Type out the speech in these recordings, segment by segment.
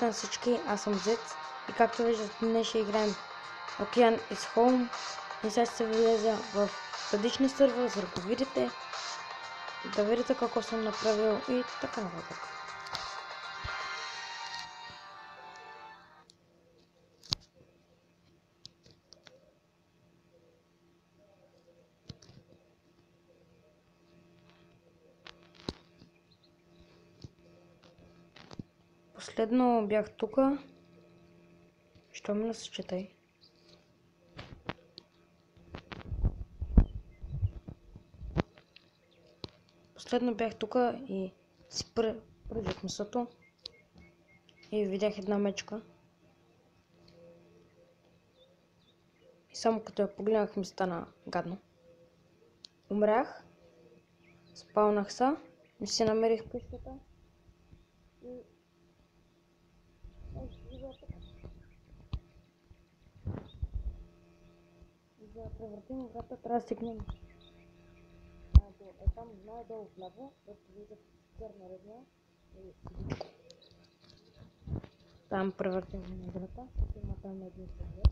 На всички, аз съм Зец и както виждате, днес ще играем Океан is Home и сега ще се влеза в предишния сервер, за да го видите, да видите какво съм направил и така нататък. Последно бях тука. Що ми насчитай? Последно бях тука и си пръжих месото и видях една мечка. И само като я погледнах ми стана гадно. Умрях, спалнах се и си намерих къщата. И за да превъртим играта, трябва да стигнем там най-долу вляво, да видят черна редния и сидичко. Там превъртим играта, защото има там един съдия.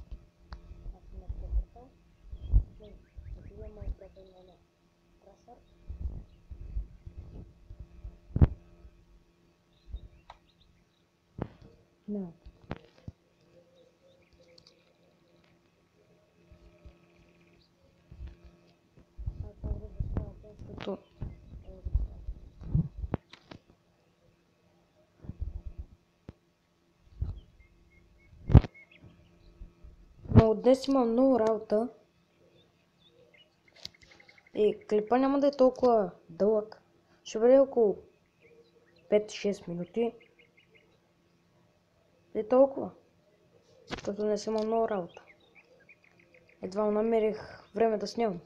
Аз съм превъртал. Сега моят приятел на Красър. Не. Но днес имам много работа и клипа няма да е толкова дълъг. Ще бъде около 5-6 минути. Не толкова, защото днес имам много работа. Едва намерих време да снимам.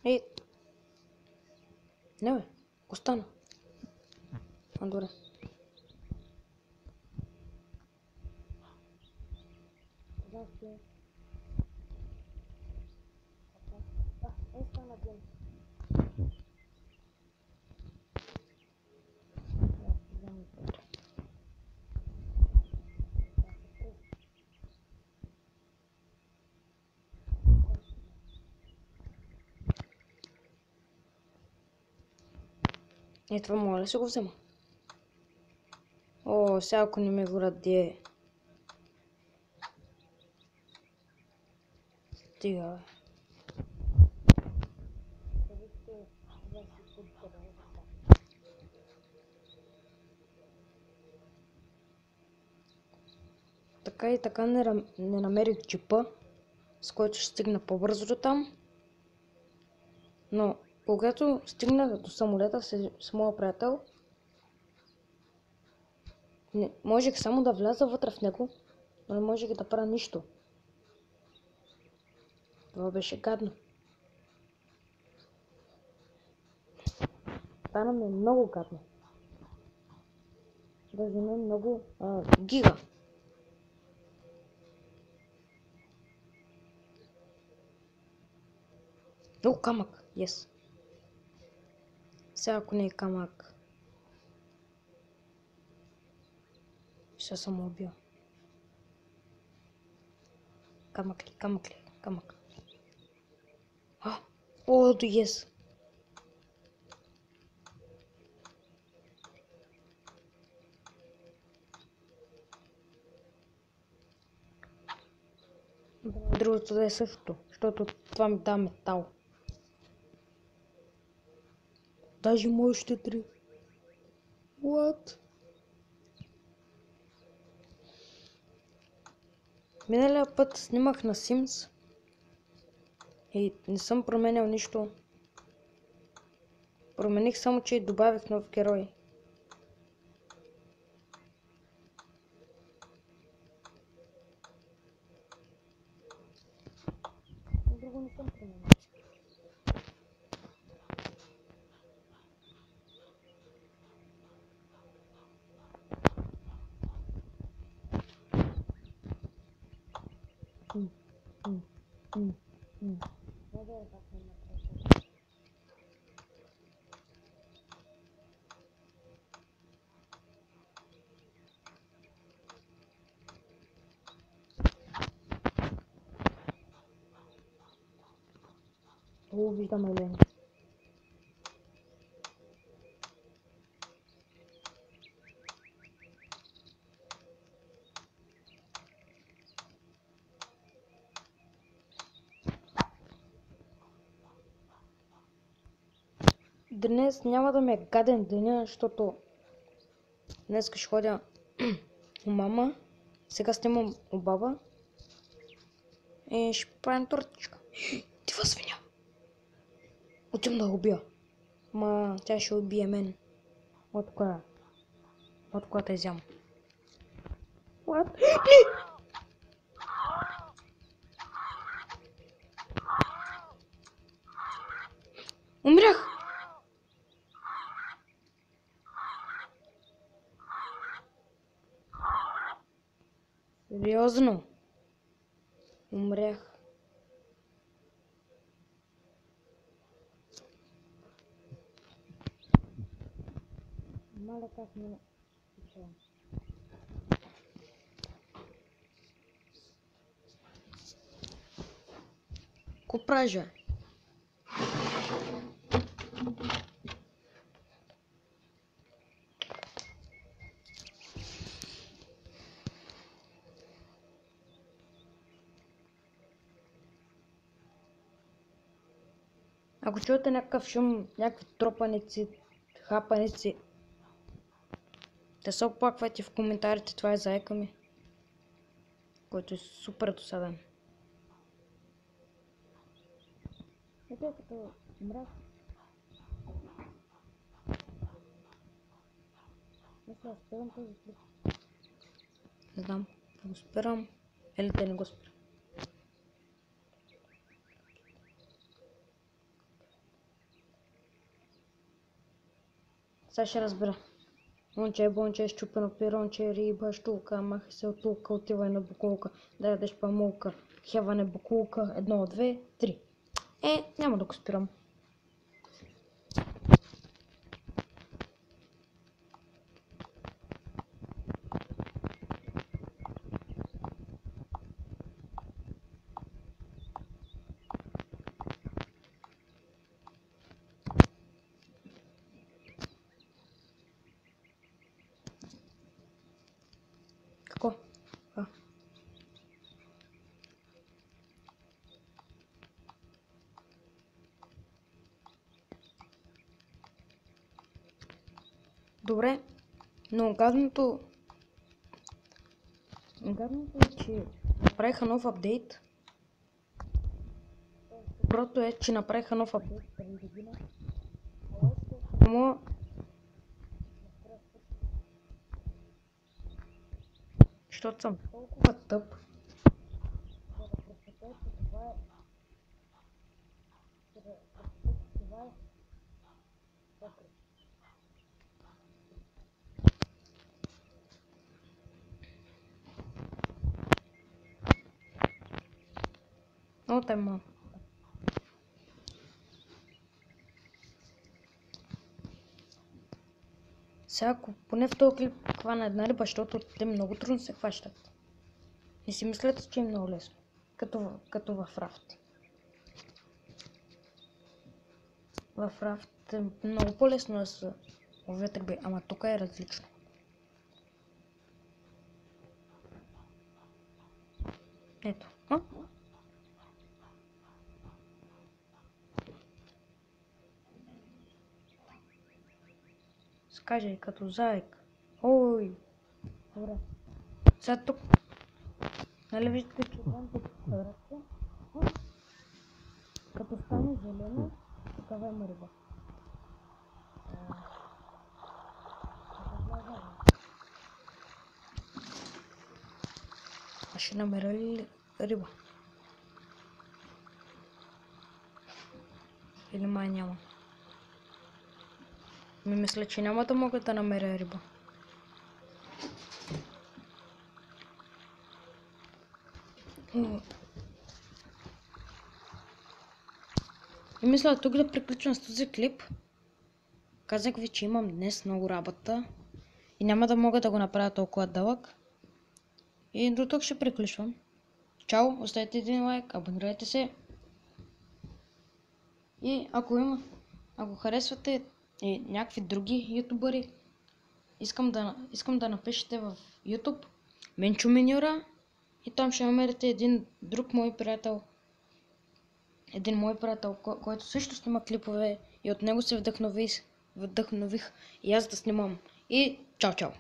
И... Не бе, остана. Добре. Стана ден. Е, това мога ли да се го взема? О, сега ако не ме горят де. Стига, бе. Така и така не намерих джипа, с който ще стигна по-бързо до там. Но когато стигнах до самолета с моя приятел, можех само да вляза вътре в него, но не можех да правя нищо. Това беше гадно. Стана ми много гадно. Даже не много гига. Много камък, yes. Сега ако не е камък, ще съм убил. Камък ли, камък ли, камък. О, yes. Другото да е същото, защото това ми дава метал. Даже моите 3. What? Миналия път снимах на Sims и не съм променял нищо. Промених само, че добавих нов герой. Друго не съм променил. О, виждам Елена. Днес няма да ме е гаден деня, защото днес ще ходя у мама, сега снимам у баба и ще правим тортичка. Дива свиня! Отивам да я убия. Ма тя ще убие мен. От коя те изям. What? Умрях! Сериозно? Умрях. Маля как ме спечелям. Ко пража? Ако чуете някакъв шум, някакви тропаници, хапаници, те се оплаквайте в коментарите, това е заека ми, който е супер досаден. Ето като мрак. Мисля, спирам този клип. Не знам, да го спирам или да не го спирам. Сега ще разбера. Момче, бонче, щупено пиронче, риба, штука, махай се от лука, отивай на букулка, да ядеш памулка, хеване букулка, 1, 2, 3. Няма да го спирам. Какво? Добре, но гадното е, че направиха нов апдейт. Доброто е, че направиха нов апдейт преди година. Но защото съм толкова тъп, за да прочета, че това е покрив. Много тема. Сега, ако поне в този клип хвана една риба, защото те много трудно се хващат. Не си мислете, че е много лесно. Като в рафт. В рафт е много по-лесно да се ловят риби, ама тук е различно. Ето. Скаже като заек. Ой. Добре. Сега тук. Нали виждате, че там тук ръце. Като стане зелено, такава има риба. А ще намеря ли риба? Или май няма? Мисля, че няма да мога да намеря риба. И мисля тук да приключвам с този клип. Казах ви, че имам днес много работа и няма да мога да го направя толкова дълъг. И до тук ще приключвам. Чао, оставете един лайк, абонирайте се. И ако харесвате и някакви други ютубъри, искам да напишете в YouTube Менчо Миньора и там ще намерите един мой приятел, който също снима клипове и от него се вдъхнових и аз да снимам. И чао!